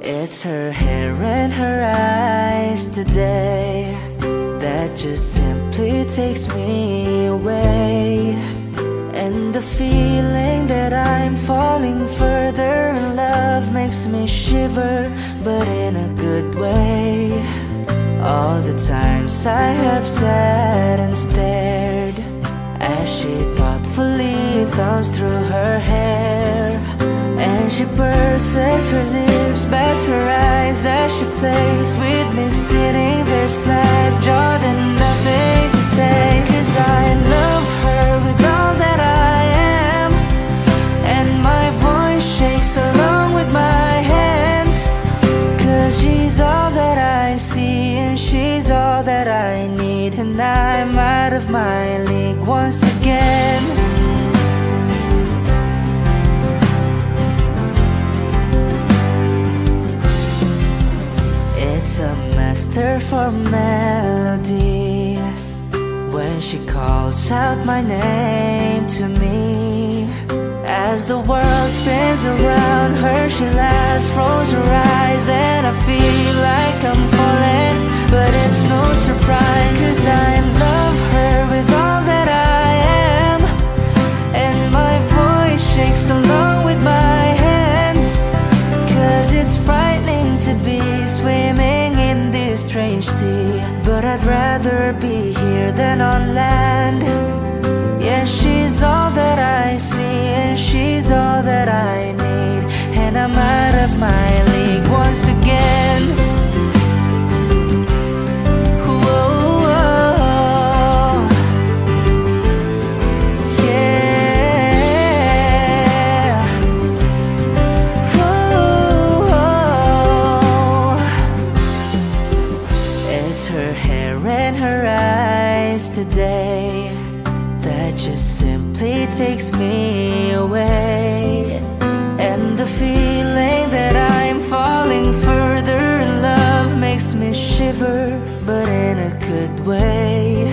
It's her hair and her eyes today that just simply takes me away. And the feeling that I'm falling further in love makes me shiver, but in a good way. All the times I have sat and stared as she thoughtfully thumbs through her hair, and she purses her lips, bats her eyes as she plays with me, sitting there slack-jawed and nothing to say. 'Cause I love her with all that I am, and my voice shakes along with my hands. 'Cause she's all that I see, and she's all that I need, and I'm out of my league once again. It's a masterful melody when she calls out my name to me. As the world spins around her, she laughs, rolls her eyes, and I feel like I'm falling, but it's no surprise. 'Cause I love her with all that I am, and my voice shakes along with my hands. 'Cause it's frightening to be swimming in this strange sea, but I'd rather be here than on land. Yeah, she's all that I see, and she's all that I need, and I'm out of my league once again. Today that just simply takes me away, and the feeling that I'm falling further in love makes me shiver, but in a good way.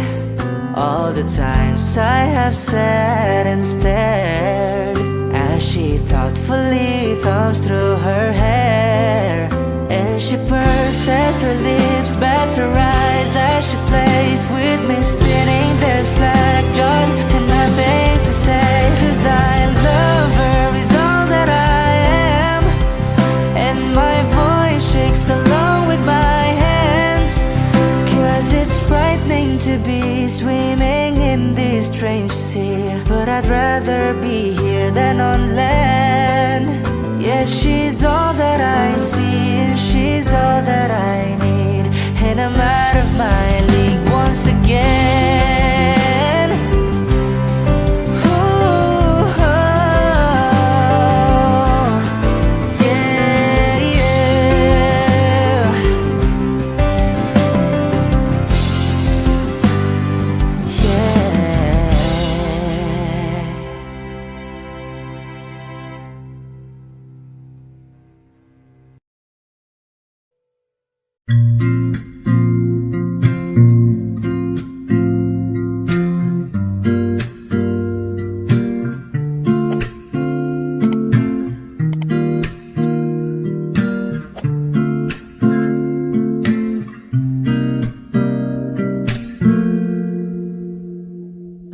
All the times I have sat and stared as she thoughtfully thumbs through her hair, and she purses her lips, bats her eyes as she plays with me, sitting there slack-jawed and nothing to say. 'Cause I love her with all that I am, and my voice shakes along with my hands. 'Cause it's frightening to be swimming in this strange sea, but I'd rather be here than on land. Yeah, she's all that I see, and she's all that I need, and I'm out of my league once again. Ooh, oh, yeah, yeah. Yeah.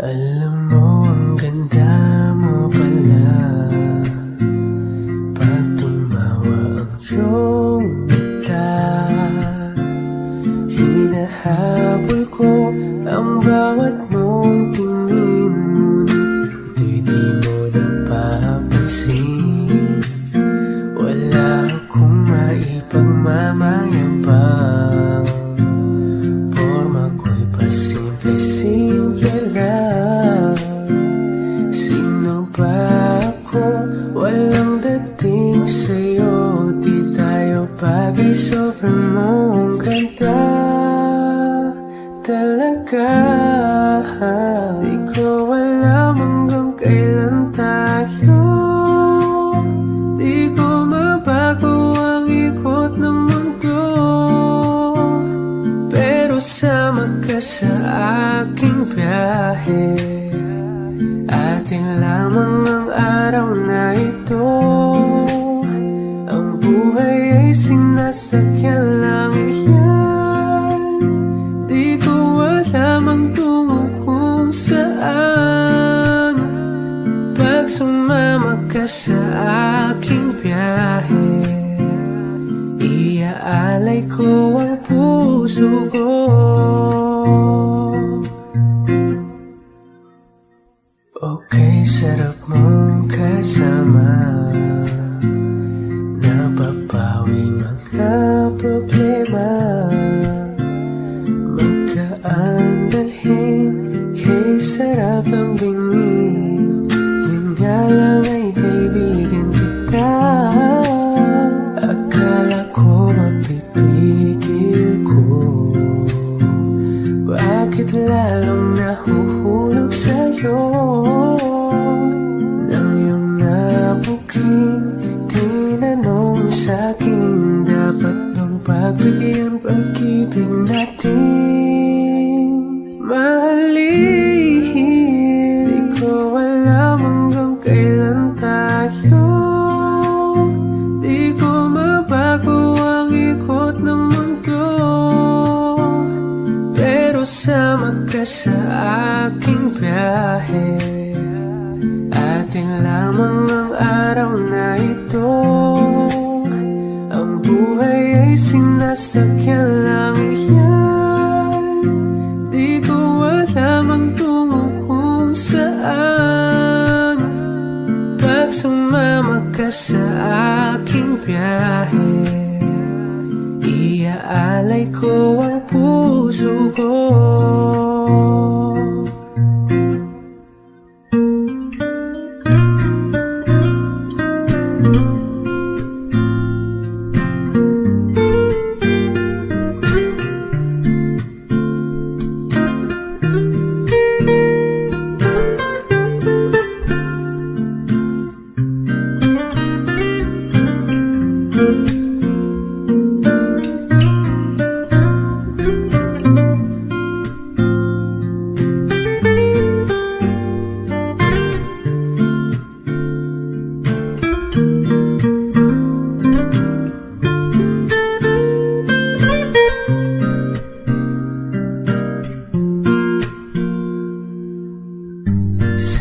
Alam mo, ang ganda mo pala pag tumawa ang iyong mata. Hinahabol ko ang bawat mong tingin, ngunit ito'y di mo napapansin. Wala akong maipagmamayabang, porma ko'y pasimple-simple lang. Sino ba ako? Walang dating sa'yo, di tayo bagay, sobrang mong ganda talaga. Di ko alam hanggang kailan tayo, di ko mabago ang ikot ng mundo, pero sama ka sa aking biyahe. Atin lamang ang araw na ito, ang buhay ay sumama ka sa aking biyahe, iaalay ko ang puso ko. Okay, sarap mong kasama, napapawi mga problema, magkaan dalhin kay sarap ang bingin. Yun nga lang ay kaibigan kita, akala ko mapipigil ko, bakit lalong nahuhulog sa'yo? Nang iyong nabuking tinanong sa'kin, dapat nung pagbigyan pag-ibig natin mahalin. Di ko alam hanggang kailan tayo, di ko mabago ang ikot ng mundo, pero sama ka sa aking biyahe. Atin lamang ang araw na ito, ang buhay ay sinasakyan lang iyan. Di ko alam ang tungo kung saan, pag sumama ka sa aking biyahe, iaalay ko ang puso ko.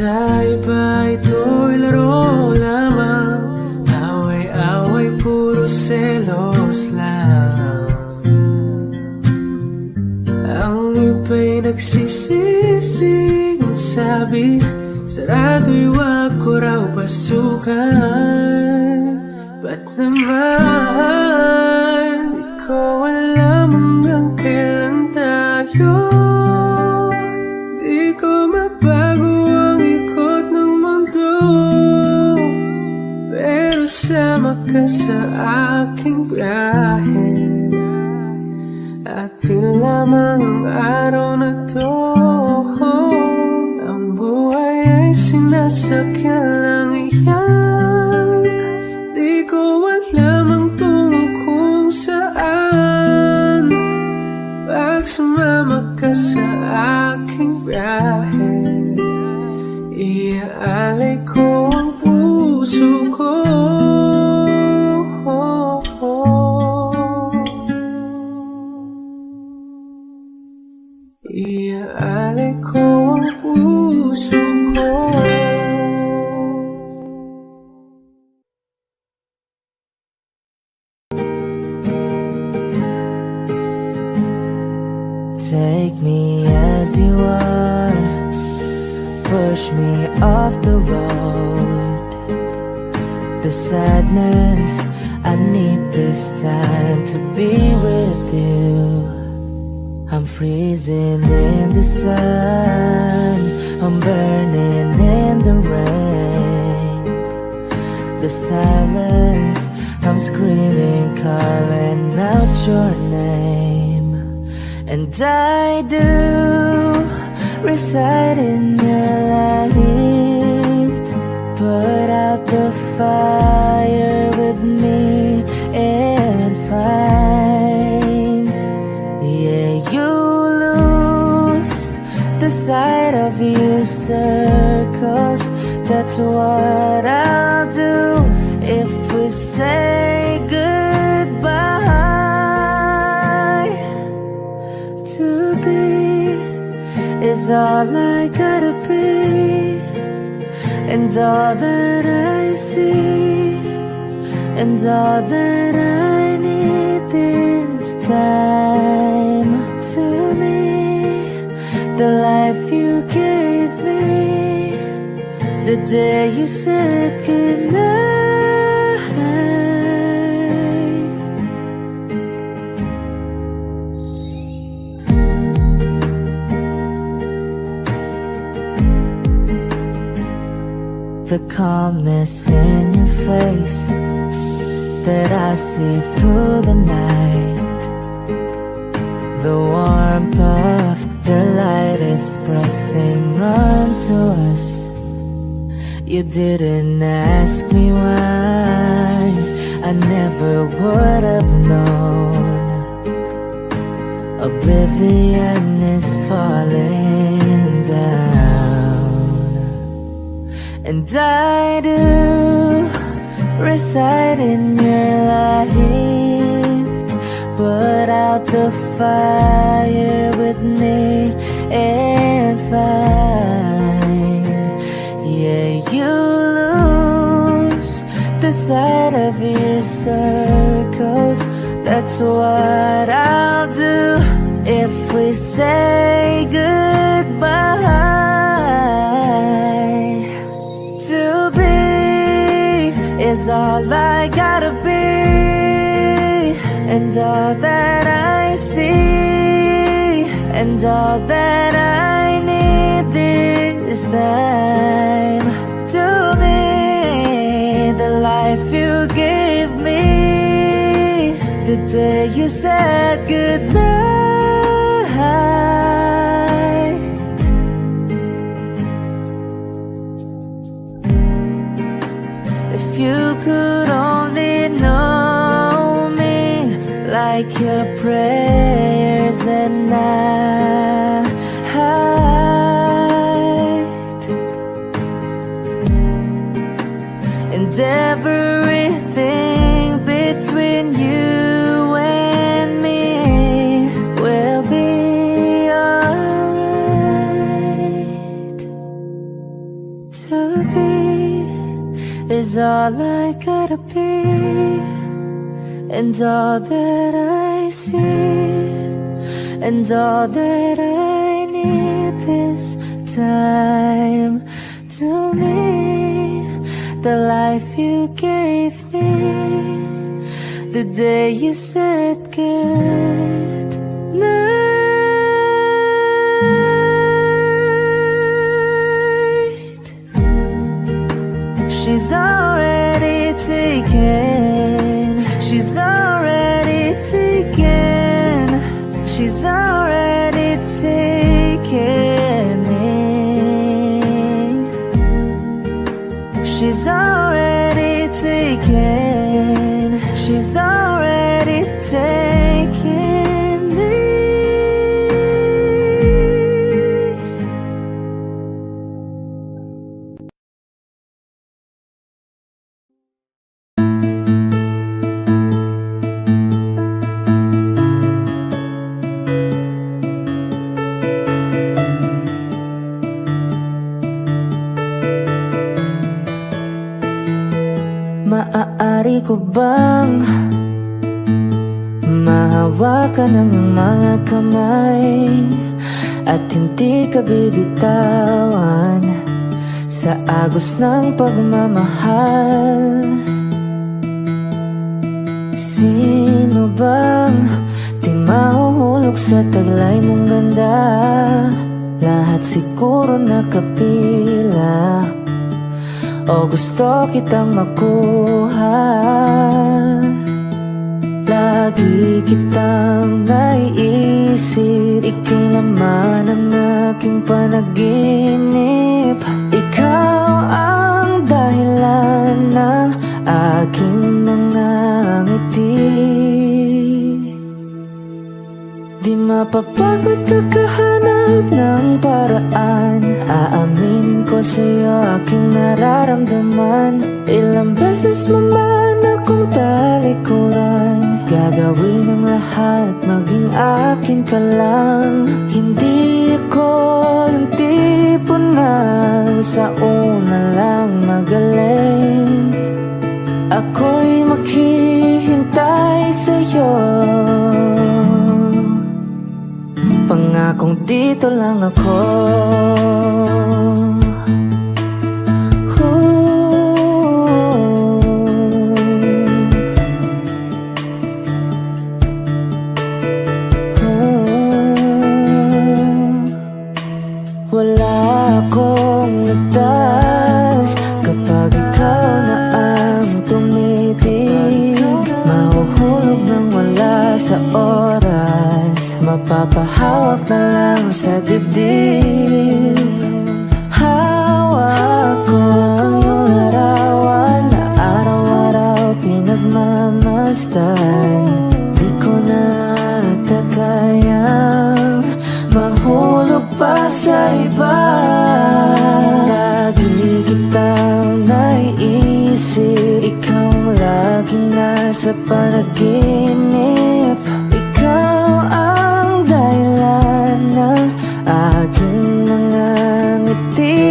Sa iba ito'y laro lamang, away-away puro selos lang. Ang iba'y nagsisising sabi, sarado'y wag ko raw pasukan. Ba't naman di ko alam hanggang kailan tayo, di ko mabago ang ikot ng mundo, pero sama ka sa aking biyahe. Atin lamang ang araw na to, ang buhay ay sinasakyan lang iyan. Di ko alam ang tungo kung saan, pag sumama ka sa aking biyahe, iaalay ko ang puso ko. Iaalay ko ang puso ko. Take me as you are, push me off the road. The sadness, I need this time to be with you. I'm freezing in the sun, I'm burning in the rain. The silence, I'm screaming, calling out your name. And I do reside in your light. Put out the fire with me and find, yeah, you lose the sight of your circles. That's what I'll do if we say goodbye. To be is all I gotta be, and all that I see, and all that I need is time to me. The life you gave me, the day you said goodnight. The calmness in your face that I see through the night, the warmth of your light is pressing onto us. You didn't ask me why, I never would have known. Oblivion is falling down. And I do reside in your light, put out the fire with me and find. Yeah, you lose the sight of your circles. That's what I'll do if we say goodbye. To be is all I gotta be, and all that I see, and all that I need is time. To me, the life you gave me, the day you said goodnight. If you could only know me like your prayers at night, and everything between you and me will be alright. To be is all I gotta be, and all that I see, and all that I need is time. To me, the life you gave me, the day you said good night. She's already taken, she's already taken, she's already taken me. She's already taken, she's already taken me. Maaari ko bang mahawakan ang iyong mga kamay at hindi ka bibitawan sa agos ng pagmamahal? Sino bang di mahuhulog sa taglay mong ganda? Lahat siguro nakapila, o gusto kitang makuha. Lagi kitang naiisip, ika'y laman ng aking panaginip. Ikaw ang dahilan ng aking mga ngiti. Di mapapagod naghahanap ng paraan, aaminin ko sa'yo aking nararamdaman. Ilang beses mo man akong talikuran, gagawin ang lahat, maging akin ka lang. Hindi ako yung tipo na sa una lang magaling. ako'y maghihintay sa'yo. Pangakong dito lang ako. Wala akong ligtas kapag ikaw na ang tumitig. Mahuhulog nang wala sa oras, mapapahawak na lang sa dibdib. Hawak ko yung larawan na araw-araw pinagmamasdan. Di ko na kayang mahulog pa sa iba. Lagi kitang naiisip, ikaw laging nasa panaginip. Ikaw ang dahilan ng aking mga ngiti.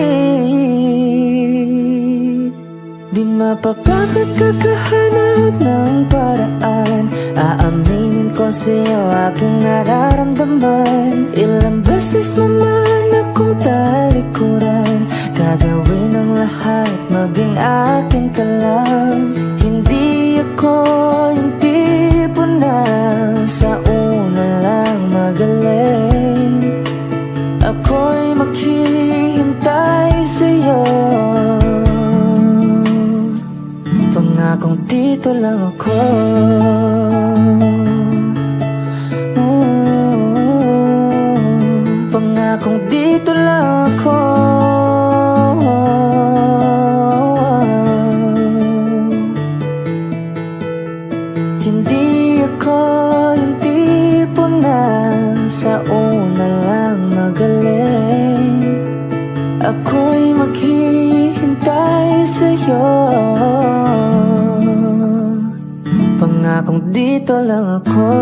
Di mapapagod kakahanap ng paraan, aaminin ko sa'yo aking nararamdaman. Ilang beses naman akong talikuran, gagawin ang lahat, maging akin ka lang. Hindi ako yung tipo na sa una lang magaling. Ako'y maghihintay sa'yo. Pangakong dito lang ako. Pangakong dito lang ako. Hindi ako yung tipo na sa una lang magaling. Ako'y maghihintay sa'yo. Pangakong dito lang ako.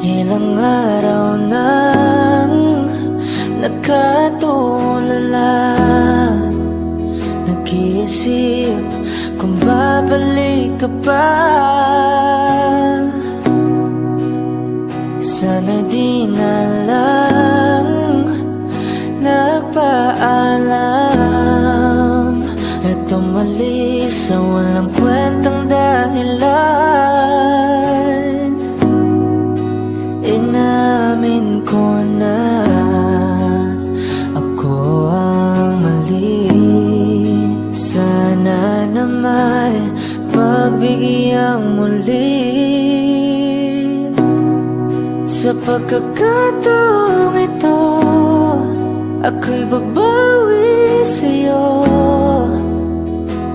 Ilang araw nang nakatulala, nag-iisip kung babalik ka pa. Sana di na lang nagpaalam at umalis sa walang kwentang dahilan. Inamin ko na ako ang mali. Sana naman pagbigyan muli. Sa pagkakataong ito, ako'y babawi sa'yo.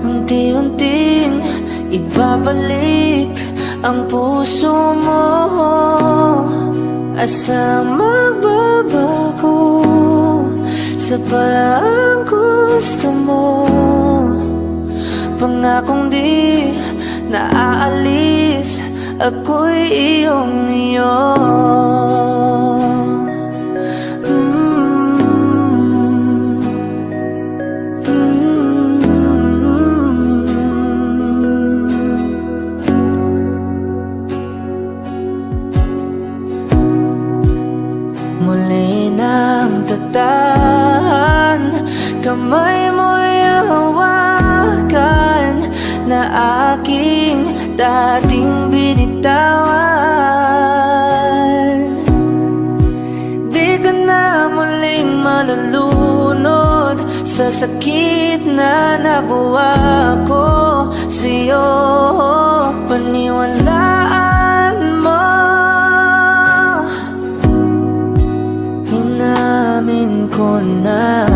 Unti-unting ibabalik ang puso mo. Asa magbabago sa parang gusto mo. Pangakong di naaalis, ako'y iyong-iyo. Muli nang tatahan, kamay mo'y hawakan na aking dating binitawan. Di ka na muling malulunod sa sakit na nagawa ko sa'yo. Paniwalaan mo, inamin ko na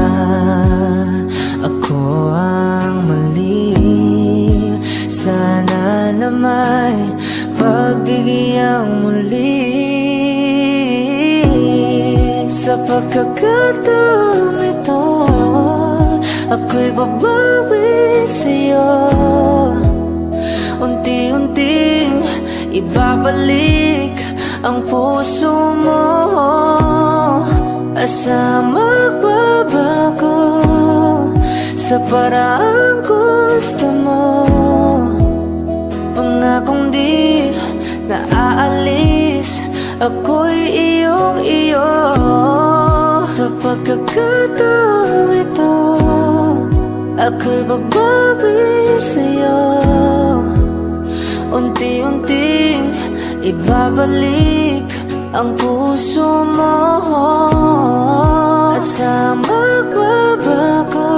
ako ang mali. Sana na may pagbigyang muli. Sa pagkakataong ito, ako'y babawi sa'yo. Unti-unting ibabalik ang puso mo. Asa magbabago sa paraang gusto mo. Pangakong di naaalis, ako'y iyong-iyo. Sa pagkakataong ito, ako'y babawi sa'yo. Unti-unting ibabalik ang puso mo. Asa magbabago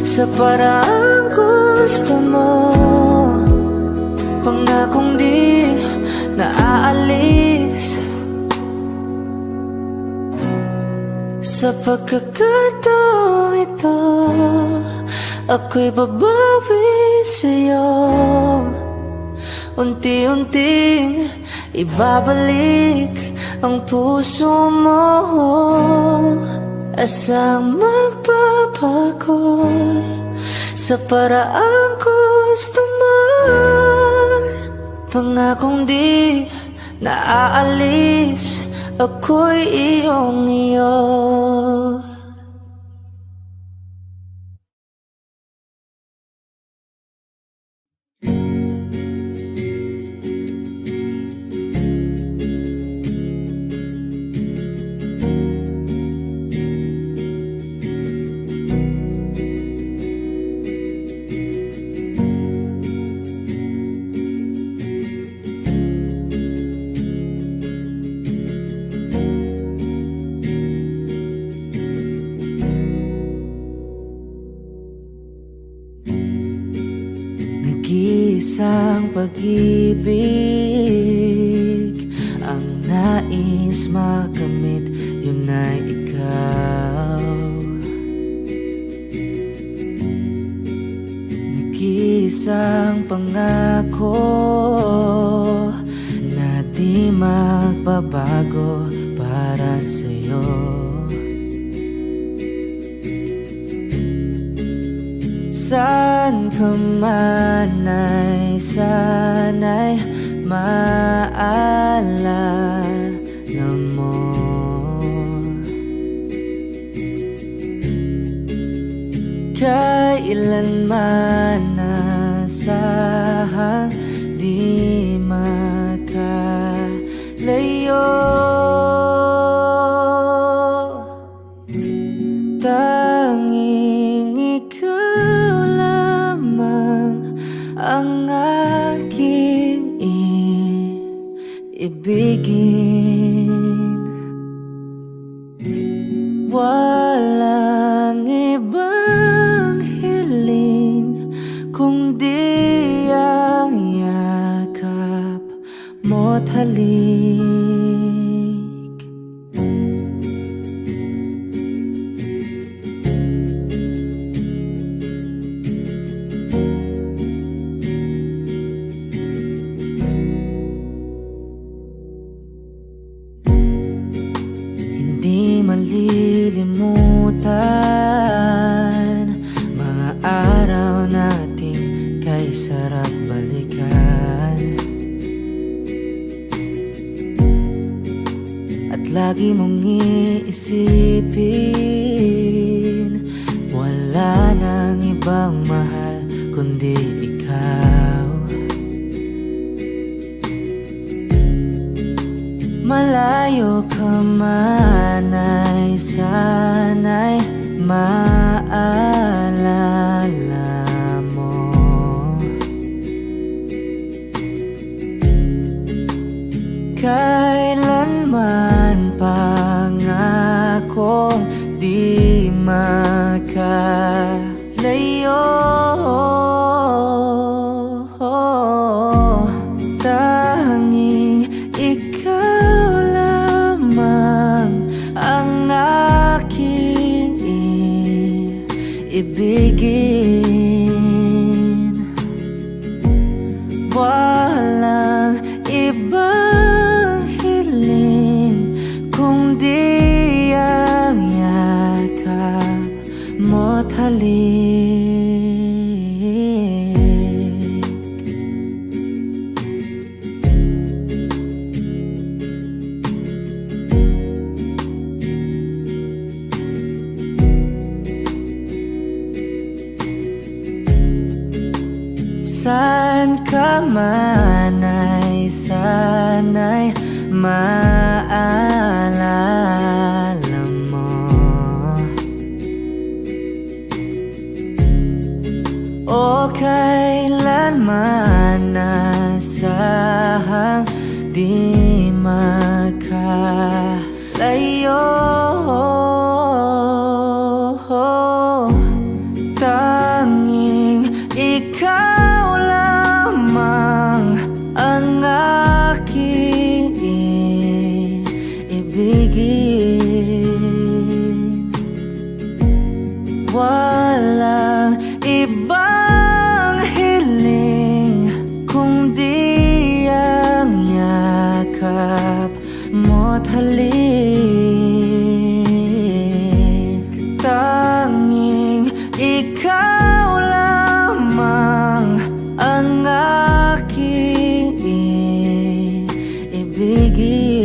sa paraang gusto mo. Pangakong di naaalis, sa pagkakataong ito, ako'y babawi sa'yo. Unti-unting ibabalik ang puso mo. Asang magbabago sa paraang gusto mo. Pangakong di naaalis, ako'y iyong-iyo. Nag-iisang pag-ibig ang nais makamit, yun ay ikaw. Nag-iisang pangako na di magbabago para sa'yo. Saan ka man ay sana'y maalala mo. Kailanman nasahang di makalayo. Tanging ikaw lamang ang aking ibigin. Walang ibang hiling kundi ang yakap mo't halik. Hindi malilimutan mga araw nating kay sarap balikan. At lagi mong iisipin, wala nang ibang mahal kundi ikaw. Malayo ka man ay sana'y maalala mo. Kailanman pangakong di makalayo. Tanging ikaw lamang ang aking ibigin. Walang ibang hiling kundi ang yakap mo't halik. Saan ka man ay sana'y maalala mo. O kailanman nasahang di makalayo. Tanging ikaw lamang ang aking ibigin. Walang ibang hiling kundi ang yakap mo't halik. Tanging ikaw lamang ang aking ibigin.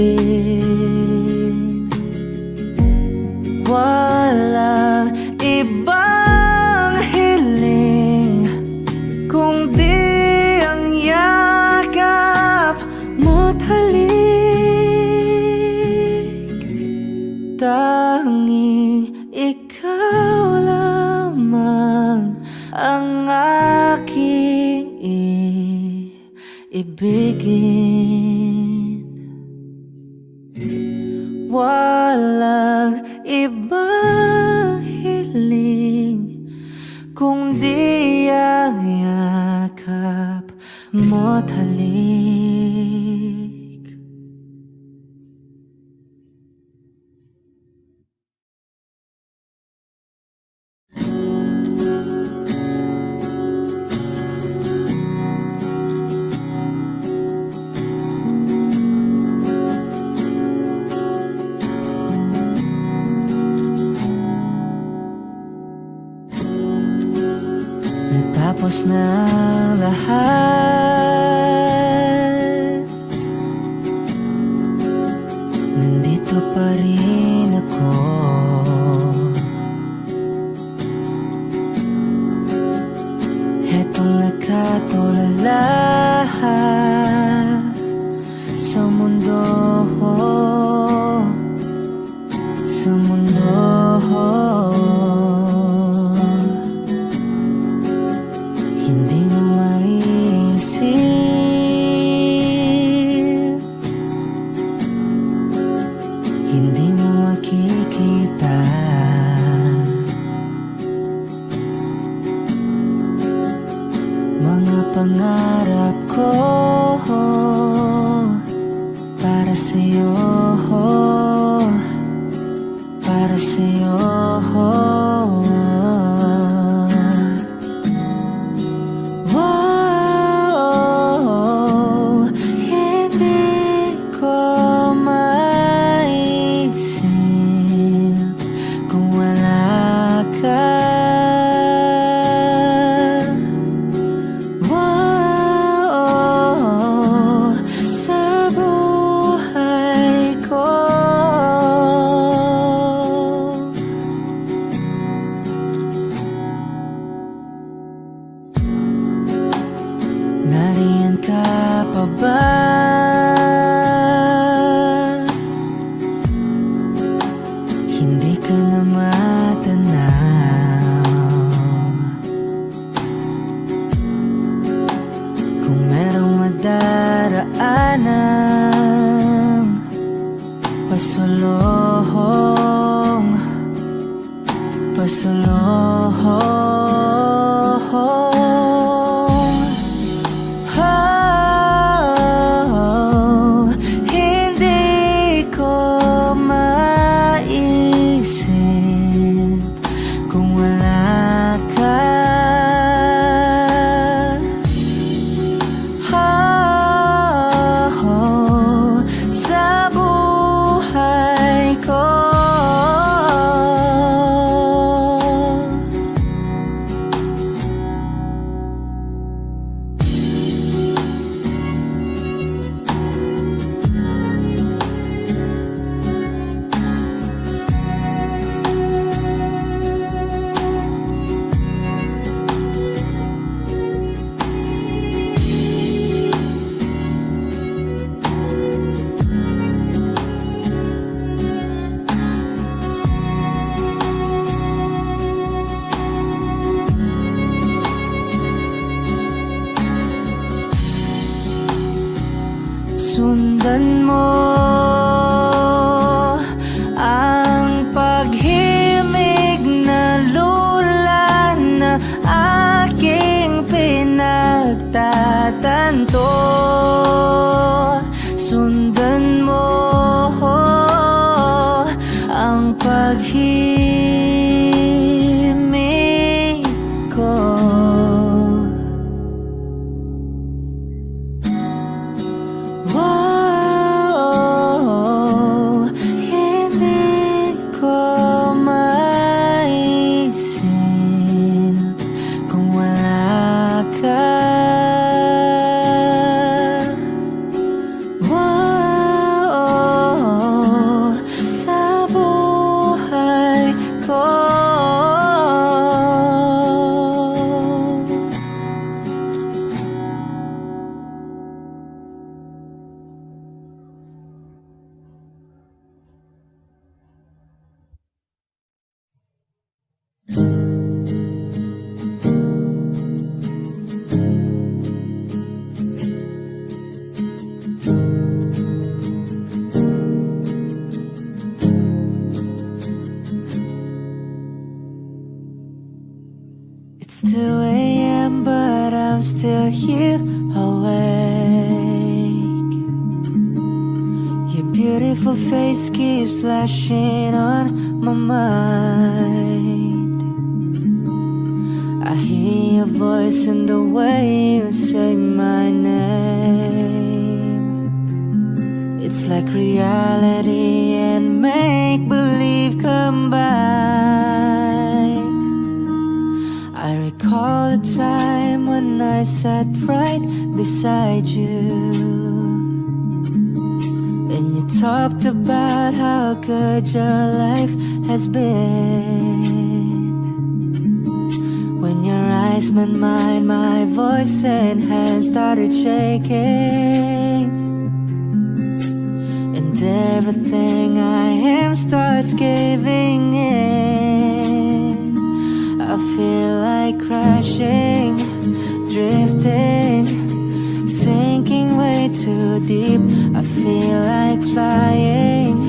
Walang ibang hiling kundi ang yakap mo't halik. Tanging ikaw lamang ang aking ibigin. Walang ibang hiling kundi ang yakap mo't halik. Natapos na lahat, nandito pa rin ako. Hetong nakatulala sa mundo, sa mundo. Hindi mo maisip, hindi mo makikita mga pangarap ko para sa'yo, para sa'yo. Nariyan ka pa ba? Hindi ka na matanaw. Kung merong madaraanan pasulong, Hindi ko maisip kung wala ka. Sa buhay ko. Sundan mo ang paghimig na lula na aking pinagtatanto. Sundan mo ang paghimig ko. Hindi ko maisip kung wala ka. Sa buhay ko. It's 2 a.m. but I'm still here awake. Your beautiful face keeps flashing on my mind. I hear your voice in the way you say my name. It's like reality and make-believe combined. I recall the time when I sat right beside you, and you talked about how good your life has been. When your eyes met mine, my voice and hands started shaking, and everything I am starts caving in. I feel like crashing, drifting, sinking way too deep. I feel like flying,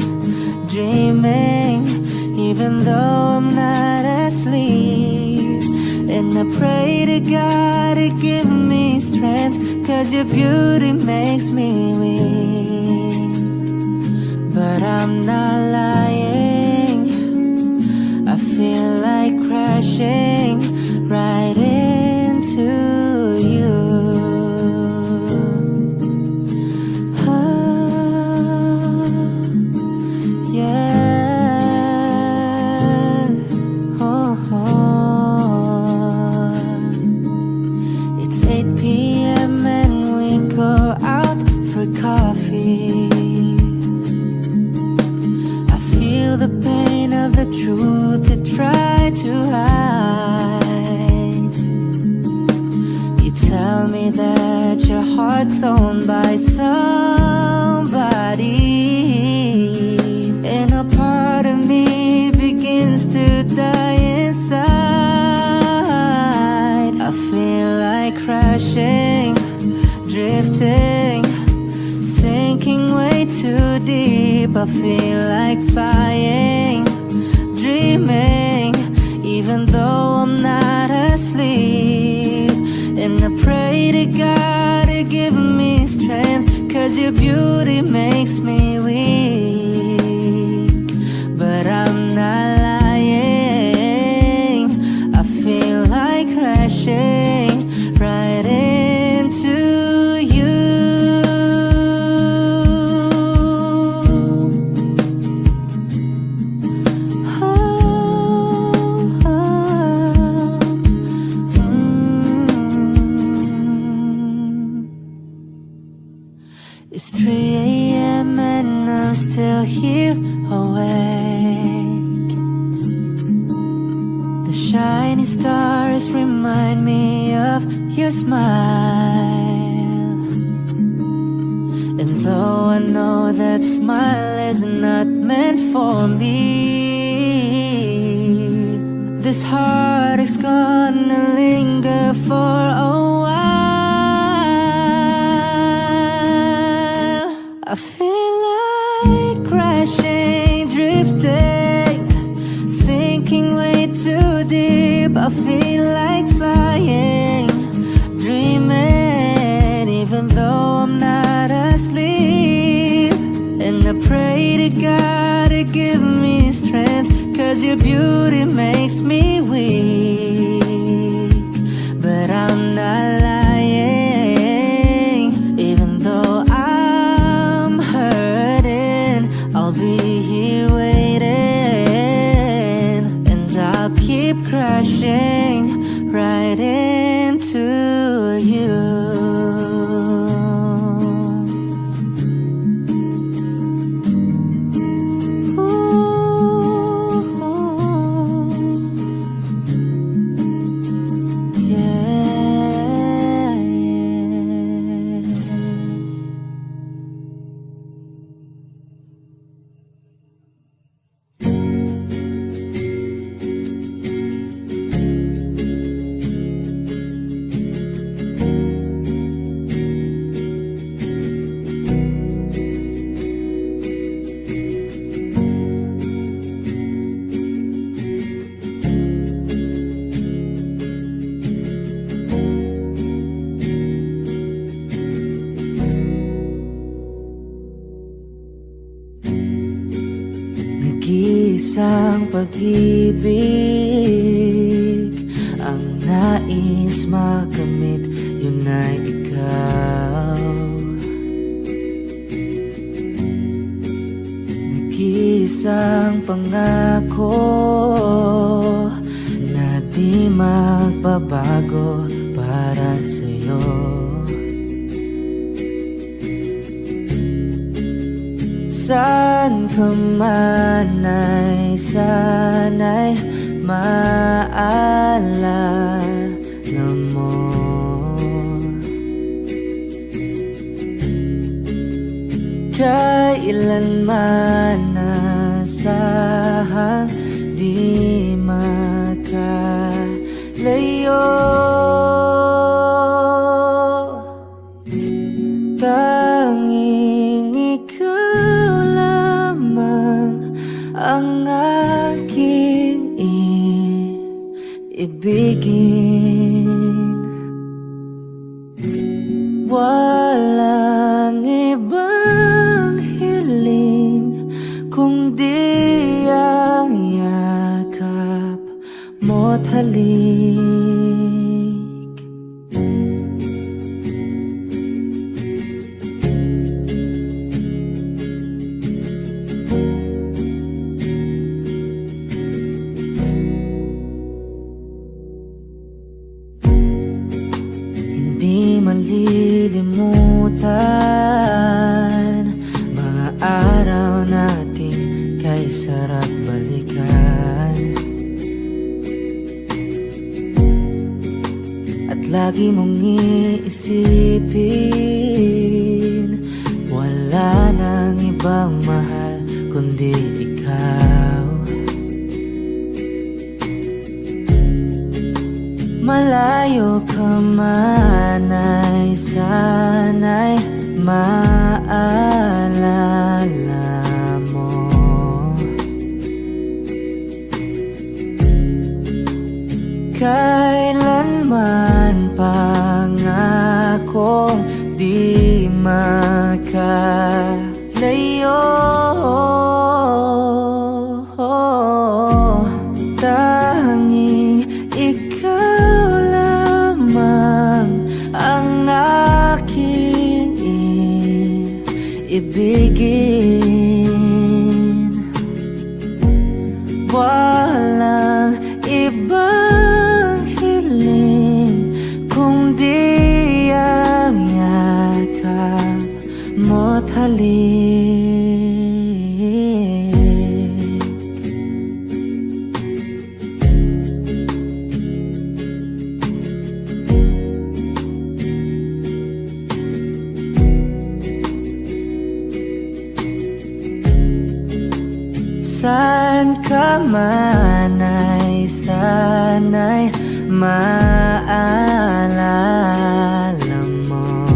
dreaming, even though I'm not asleep. And I pray to God to give me strength, 'cause your beauty makes me weak. But I'm not lying, I feel like crashing right into you. Yeah. It's 8 p.m. and we go out for coffee. I feel the pain of the truth you try to hide. You tell me that your heart's owned by somebody, and a part of me begins to die inside. I feel like crashing, drifting, sinking way too deep. I feel like flying, dreaming, your beauty makes me weak. But I'm not lying, I feel like crashing right into you. It's 3 a.m. and I'm still here awake. The shiny stars remind me of your smile. And though I know that smile is not meant for me, this heart is gonna linger for a while. I feel like crashing, drifting, sinking way too deep. I feel like flying, dreaming, even though I'm not asleep. And I pray to God to give me strength, 'cause your beauty makes me weak. But I'm not lying, even though I'm hurting, I'll be here waiting. And I'll keep crashing right into you. Nag-iisang pag-ibig ang nais makamit, yun ay ikaw. Nag-iisang pangako na di magbabago para sa'yo. Saan ka man ay sana'y maalala mo. Kailanman nasahang di makalayo. Tanging ikaw lamang ang aking ibigin. Walang ibang hiling kundi ang yakap mo't halik. Hindi malilimutan mga araw natin kay sarap balikan. At lagi mong iisipin, wala nang ibang mahal kundi ikaw. Malayo ka man ay sana'y maalala mo. Kailanman pangakong di makalayo. makalayo. Tanging ikaw lamang ang aking ibigin. Walang ibang hiling kundi ang yakap mo't halik. Saan ka man ay sana'y maalala mo.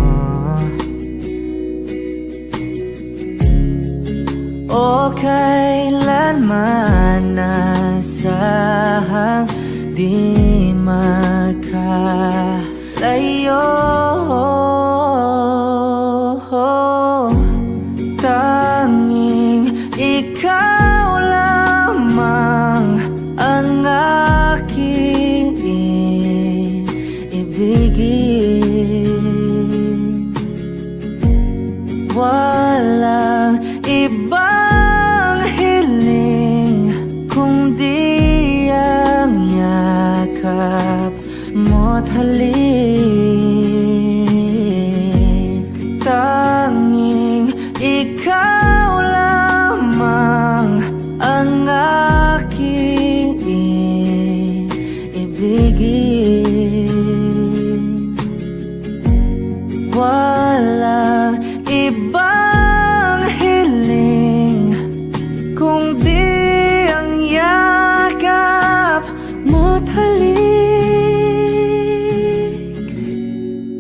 O kailanman nasahang di makalayo. Tanging ikaw lamang ang aking ibigin. Walang ibang hiling kundi ang yakap mo't halik. Tanging ikaw lamang ang aking ibigin. Walang ibang hiling kundi ang yakap mo't halik.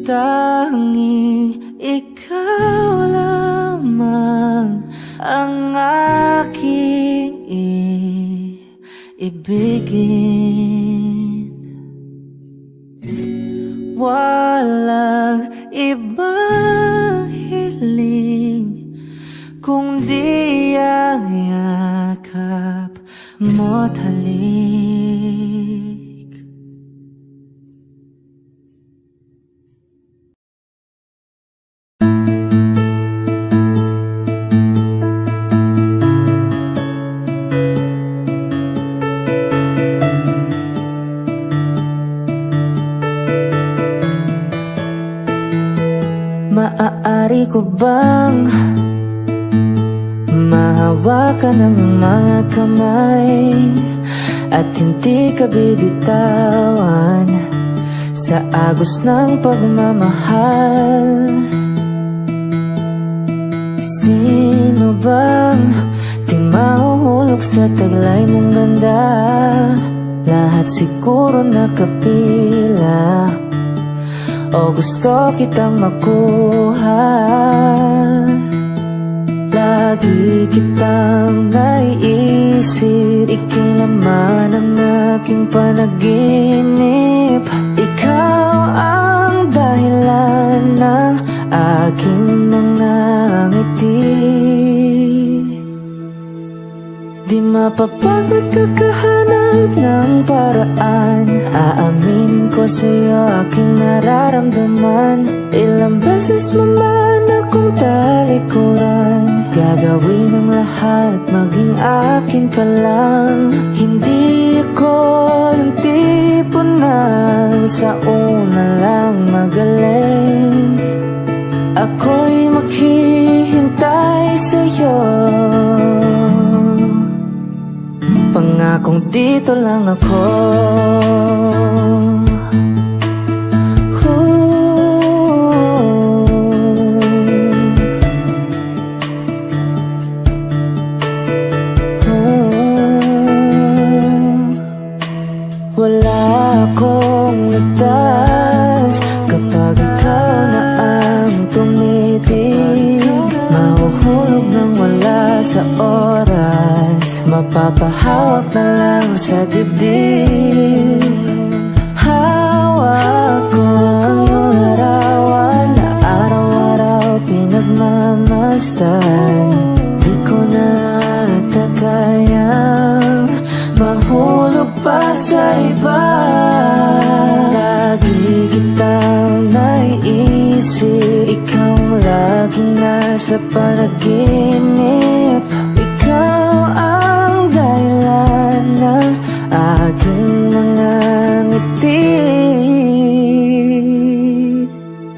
Tanging ikaw lamang ang aking ibigin. Walang ibang hiling kundi ang yakap mo't halik. Maaari ko bang mahawakan ang mga kamay at hindi ka bibitawan sa agos ng pagmamahal? Sino bang di mahuhulog sa taglay mong ganda? Lahat siguro nakapila o gusto kitang makuha. Lagi kitang naiisip, ika'y laman ng aking panaginip. Ikaw ang dahilan ng aking mga ngiti. Di mapapagod kakahanap ng paraan, aaminin ko sa'yo aking nararamdaman. Ilang beses mo man akong talikuran, gagawin ang lahat maging akin ka lang. Hindi ako yung tipo na sa una lang magaling. Ako'y maghihintay sa'yo, pangakong dito lang ako. Wala akong ligtas kapag ikaw na ang tumitig. Mahuhulog nang wala sa oras, mapapahawak na lang sa dibdib. Hawak ko ang iyong larawan na araw-araw pinagmamahal. sa iba. Lagi kitang naiisip, ikaw laging nasa panaginip. Ikaw ang dahilan ng aking mga ngiti.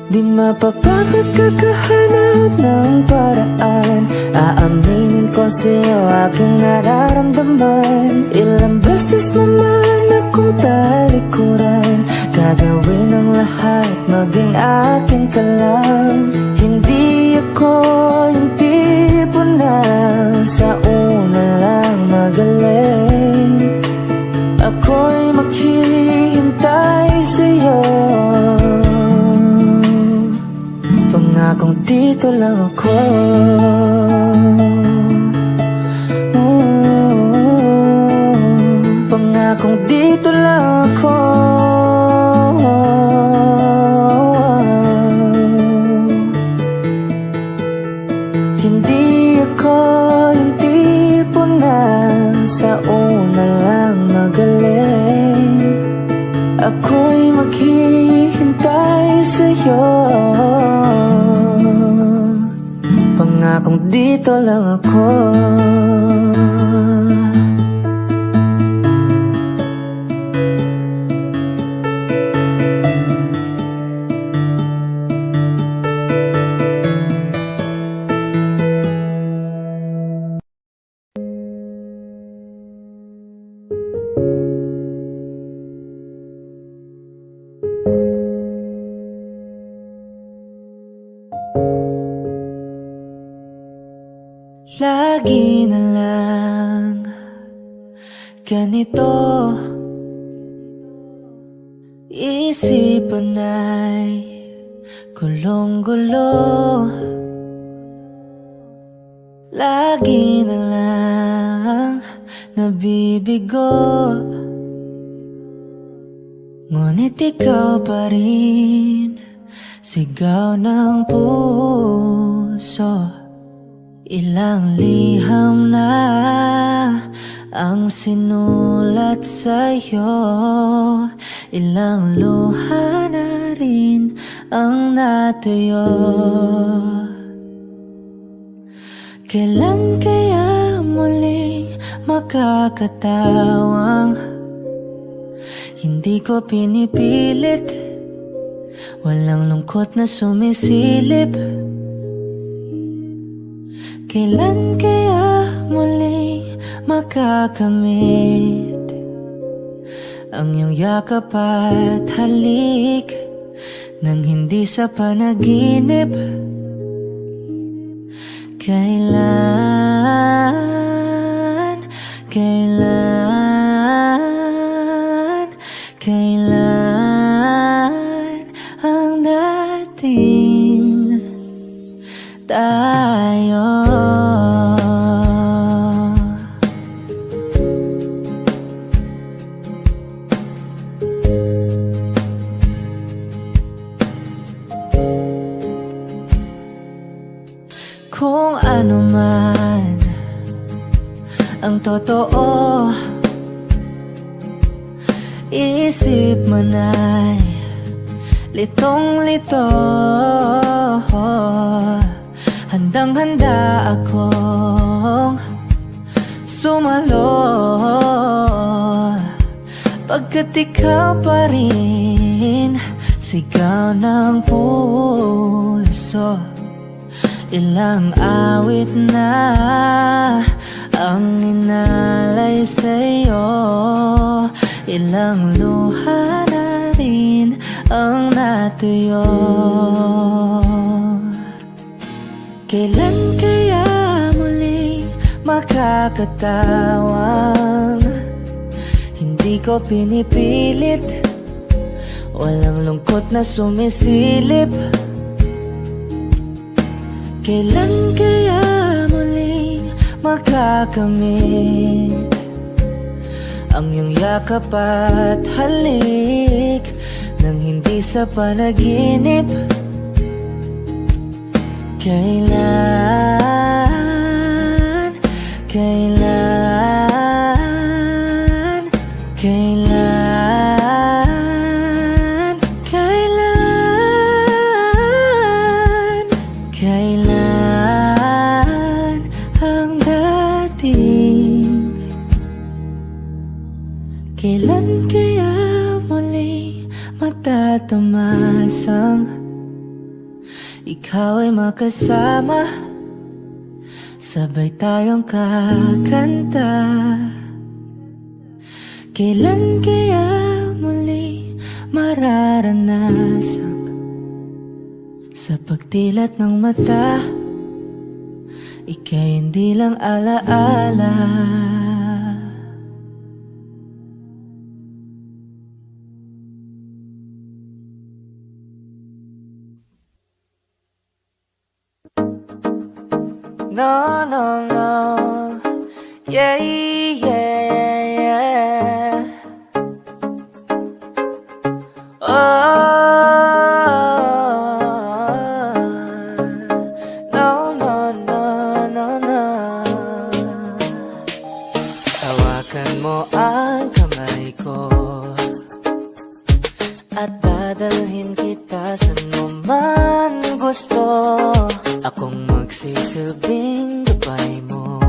Di mapapagod kakahanap ng paraan, aaminin ko sa'yo aking nararamdaman. Ilang beses mo man akong talikuran, gagawin ang lahat, maging akin ka lang. Hindi ako yung tipo na sa una lang magaling. Ako'y maghihintay sa'yo, pangakong dito lang ako. Pangakong dito lang ako. Hindi ako yung tipo na sa una lang magaling. Ako'y maghihintay sa'yo, pangakong dito lang ako. Lagi na lang ganito, isipan ay gulong-gulo. Lagi na lang nabibigo, ngunit ikaw pa rin, sigaw ng puso. Ilang liham na ang sinulat sa'yo, ilang luha na rin ang natuyo. Kailan kaya muling makakatawang hindi ko pinipilit, walang lungkot na sumisilip. Kailan kaya muling makakamit ang iyong yakap at halik nang hindi sa panaginip? Kailan, kailan, kailan ang dating tayo? Kung ano man ang totoo, isip man ay litong-lito. Handang-handa akong sumalo, pagkat ikaw pa rin, sigaw ng puso. Ilang awit na ang inalay sa'yo, ilang luha na rin ang natuyo. Kailan kaya muling makakatawang hindi ko pinipilit, walang lungkot na sumisilip. Kailan kaya muling makakamit ang iyong yakap at halik nang hindi sa panaginip? Kailan, kailan, kailan magtatamasang ikaw ay makasama, sabay tayong kakanta. Kailan kaya muli mararanasan sa pagtilat ng mata, ika'y hindi lang alaala. No, no, no. Yeah, yeah, yeah. No, no, no, no, no. Hawakan mo ang kamay ko at dadalhin kita saan mo man gusto. Akong magsisilbing gabay mo,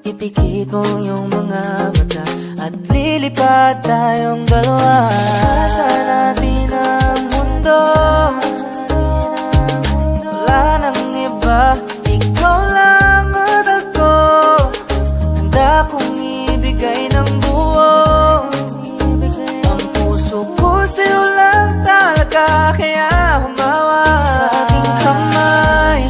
ipikit mo yung mga mata at lilipad tayong dalawa sa natin ang mundo. Wala nang iba, ikaw lang at ako. Handa kong ibigay ng buo ang puso ko sa'yo lang talaga, kaya humawa sa aking kamay.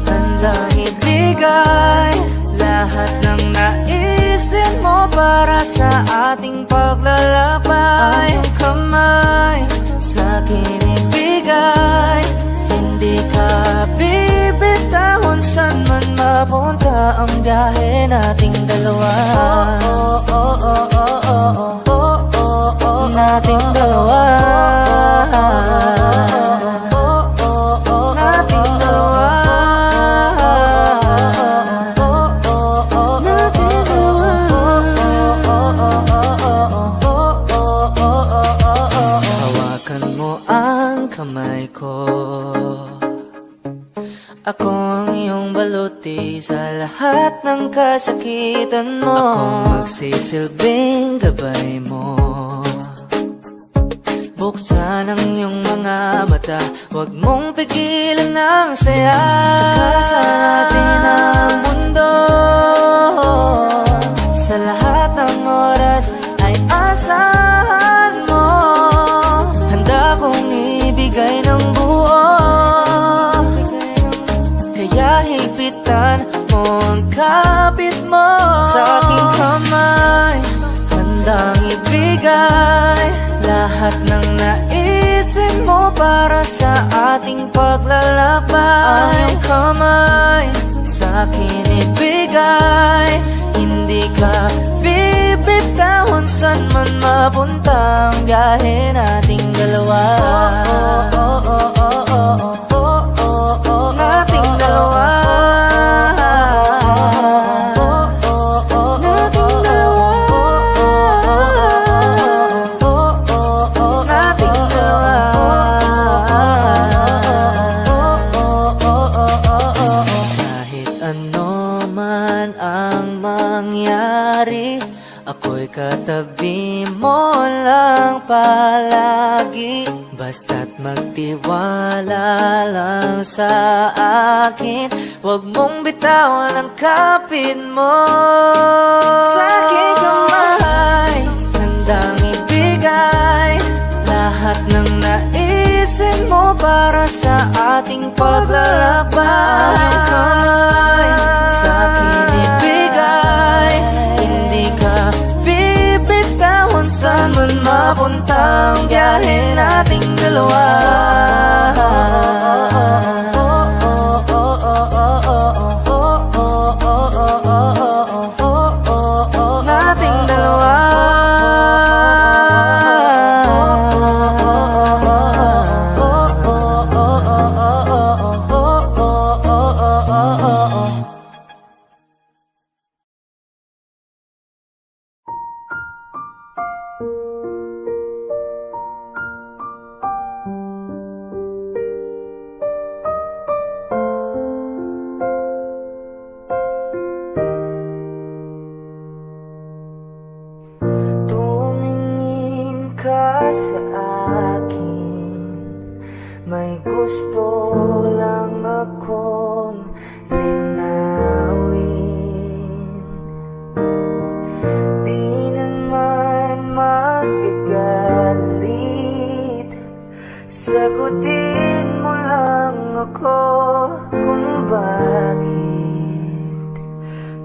Handang ibigay lahat ng naisin mo para sa ating paglalakbay. Ang kamay sa'kin ibigay, hindi ka bibitawan saan man mapunta ang biyahe nating dalawa. Oh, oh, oh, oh, oh, oh, oh, oh, oh, nating dalawa. Kamay ko, ako ang iyong baluti sa lahat ng kasakitan mo. Akong magsisilbing gabay mo. Buksan ang iyong mga mata, huwag mong pigilan ang saya. Takasan natin ang mundo, sa lahat ng oras ay asahan mo. Handa kong ibigay ng buo, kaya higpitan mo ang kapit mo sa aking kamay. Handang ibigay lahat ng naisin mo para sa ating paglalakbay. Ang iyong kamay sa'kin ibigay, hindi ka bibitawan saan man mapunta ang biyahe nating dalawa. Oh, oh, oh, oh, oh, oh, oh, oh, nating dalawa. Oh, oh, oh, nating dalawa. Oh, oh, oh, nating dalawa. Oh, oh, oh, oh, oh. Kahit ano man ang mangyari, ako'y katabi mo lang palagi. Basta't magtiwala lang sa akin, huwag mong bitawan ang kapit mo. Sa aking kamay handang ibigay lahat ng naisin mo para sa ating paglalakbay. Ang kamay sa'kin ibigay, hindi ka bibitawan saan man mapunta ang biyahe nating dalawa. Nating dalawa. ka sa akin. May gusto lang akong linawin. Di naman magagalit, sagutin mo lang ako kung bakit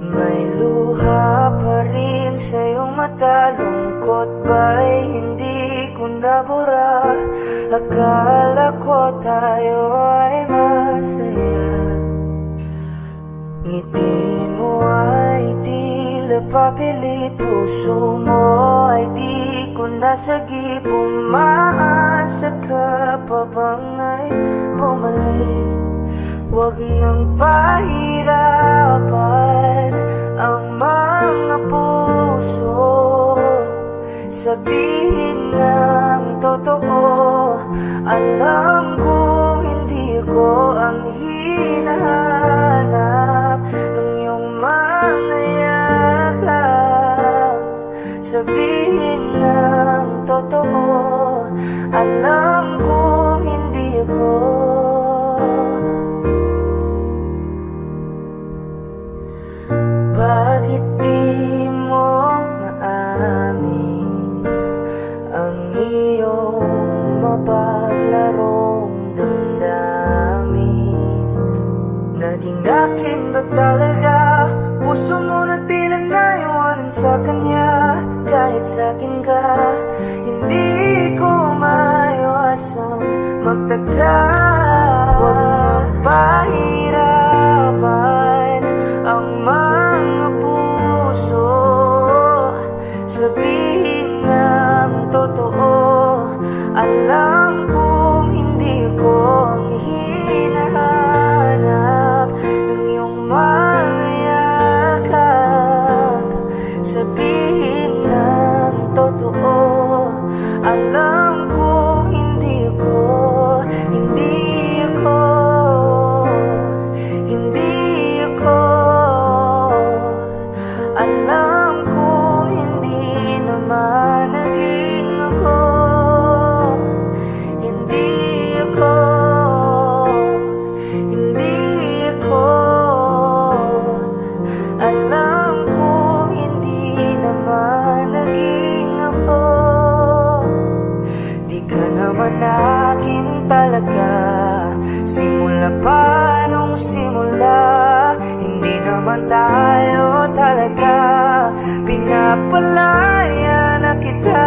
may luha pa rin sa iyong mata. Lungkot ba'y hindi ko nabura? Akala ko tayo ay masaya. Ngiti mo ay tila papilit, puso mo ay di ko nasagip. Umaasa ka pa bang ay bumalik? Huwag nang pahirapan ang mga puso. Sabihin ng totoo, alam kong hindi ko ang hinahanap ng iyong mga yakap. Sabihin ng totoo, alam kong hindi ko. Bakit di mo maamin ang iyong mapaglarong damdamin? Naging akin ba talaga? Puso mo na tila naiwanan sa kanya. Kahit sa'kin ka, hindi ko maiwasang magtaka. Huwag nang pahirapan ang mga puso. Sabihin ng totoo, alam kong hindi ko ang hinahanap ng iyong mga yakap. Sabihin ng totoo, alam kong hindi ko, hindi ko, hindi ko. Alam kong hindi naman naging ako. Hindi ako, hindi ako. Alam kong hindi naman naging ako. Di ka naman akin talaga, simula pa nung simula. Hindi naman tayo talaga, pinapalaya na kita.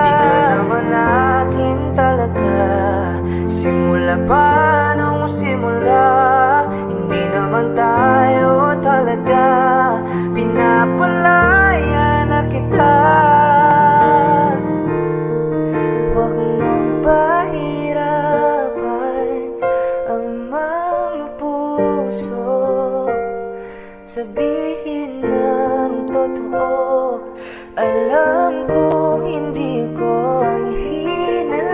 Di ka naman akin talaga, simula pa nung simula. Hindi naman tayo talaga, pinapalaya na kita. Huwag nang pahirapan ang mga puso. Sabihin ng totoo, alam kong hindi ko ang hinahanap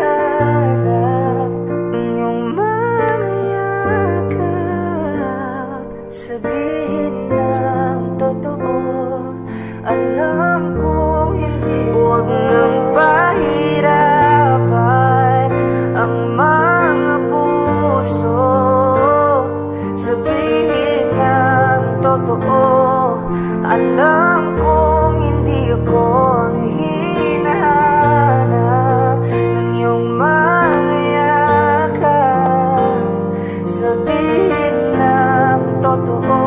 ng iyong mga yakap. Sabihin ng totoo, alam kong hindi. Huwag nang pahirapan ang mga puso. Sabihin ng totoo, alam kong hindi ko ang hinahanap ng iyong mga yakap. Sabihin ng totoo,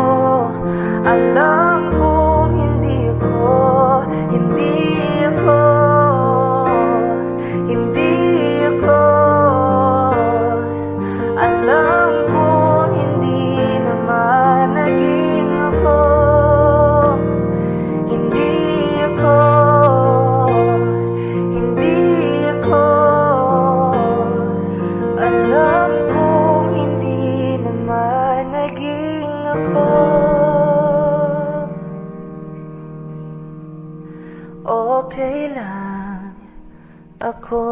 alam kong hindi ko, hindi ko, hindi ko. Alam kong hindi naman naging ako. Hindi ako, hindi ako. Alam kong hindi naman naging ako. Okay lang ako.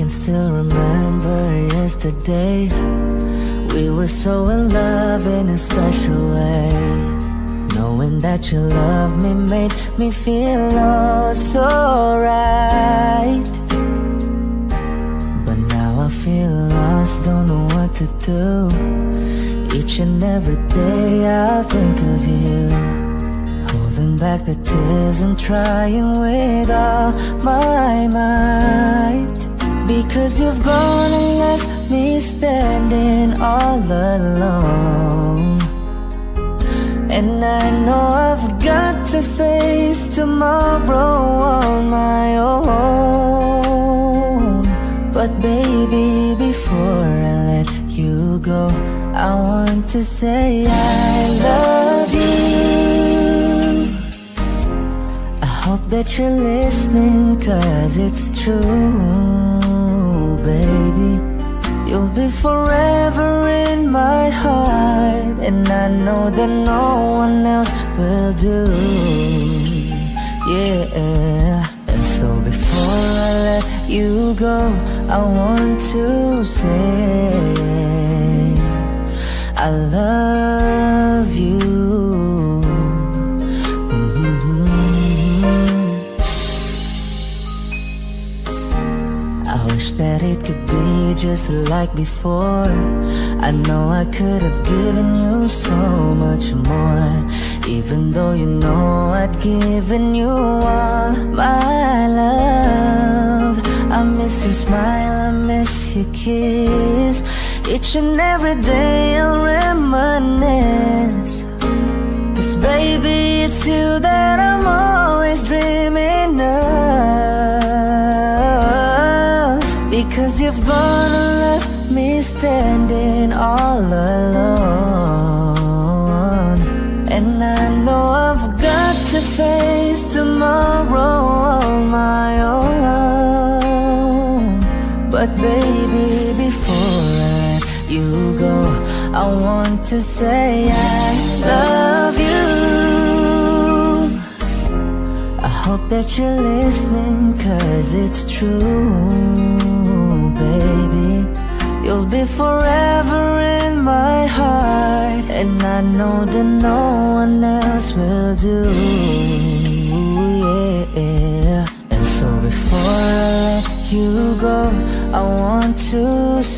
can still remember yesterday. We were so in love in a special way. Knowing that you love me made me feel oh so right. But now I feel lost, don't know what to do. Each and every day I think of you, holding back the tears and trying with all my might. Because you've gone and left me standing all alone. And I know I've got to face tomorrow on my own. But baby, before I let you go, I want to say I love you. I hope that you're listening, 'cause it's true, baby. You'll be forever in my heart, and I know that no one else will do. Yeah. And so before I let you go, I want to say I love you. I wish that it could be just like before. I know I could have given you so much more. Even though you know I'd given you all my love. I miss your smile, I miss your kiss. Each and every day I'll reminisce. 'Cause baby, it's you that I'm always dreaming of. Because you've gone and left me standing all alone. And I know I've got to face tomorrow on my own. But baby, before I let you go, I want to say I love you. I hope that you're listening, 'cause it's true, baby. You'll be forever in my heart, and I know that no one else will do. Yeah. And so before I let you go, I want to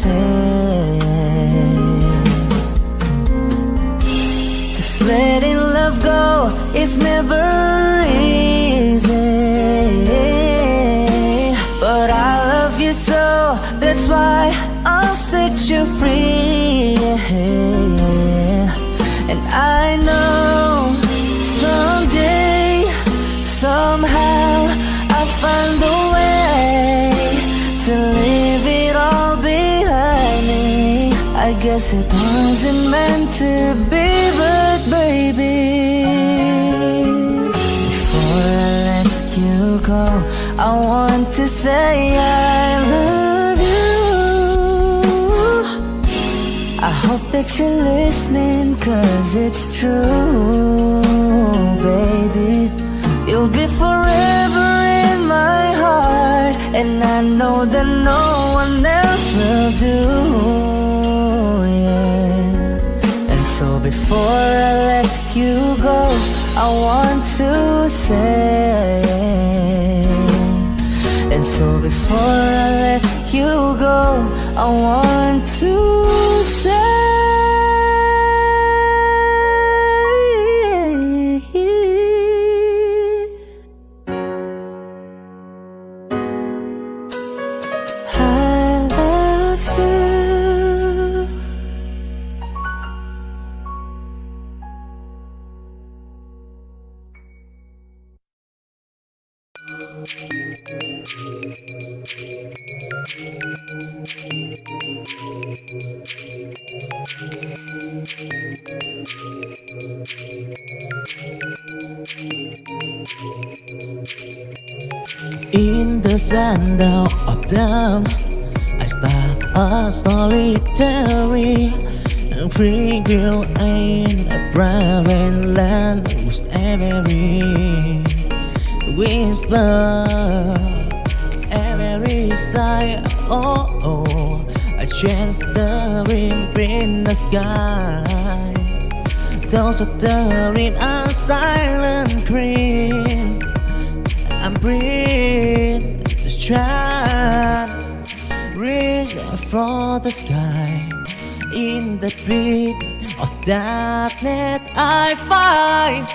say, 'cause letting love go is never easy. But I love you so, that's why I'll set you free. And I know someday, somehow, I'll find a way to leave it all behind me. I guess it wasn't meant to be, but baby, before I let you go, I want to say I love you. I hope that you're listening, 'cause it's true, baby. You'll be forever in my heart, and I know that no one else will do. Yeah. And so before I let you go, I want to say. And so before I let you go, I want to say I love you. In the sundown of dawn, I start a solitary and free girl in a private land whose every whisper, every sigh oh, I chase the rim in the sky. Those are the rim are silent green. I'm breathing to try reach for the sky. In the deep of darkness I find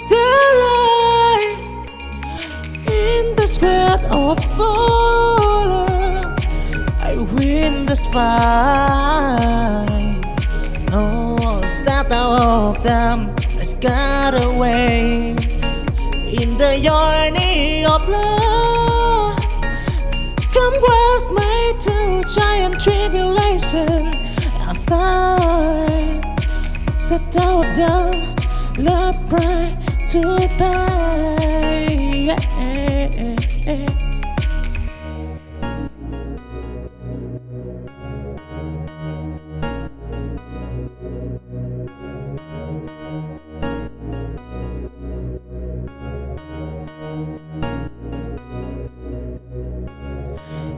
the light in the square of fallen. I win this fight. Oh, start out of them, let's get away in the journey of love. Come with me to giant tribulation and start. Settle down, love right to pay.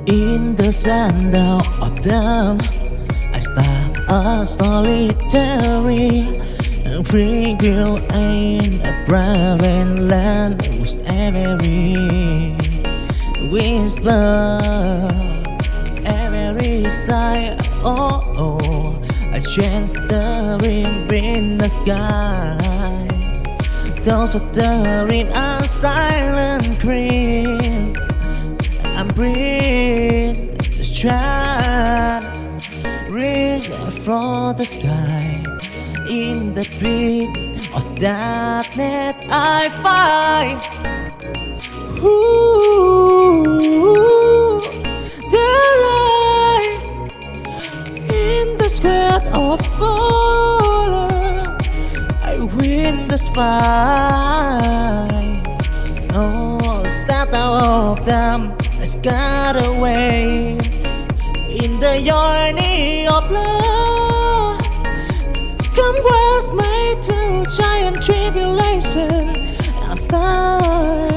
In the sundown of dawn, I start a solitary and free girl in a private land whose every whisper, every sigh, oh, I chance the rim in the sky. Those are the rim are silent green. I'm breathing to try reach for the sky. In the deep of darkness I find the light in the square of fallen. I win this fight. Oh, start out of them, let's get away in the journey of love. Come with me to giant tribulation and start.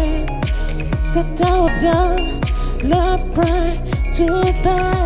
Settle down, love right to pay.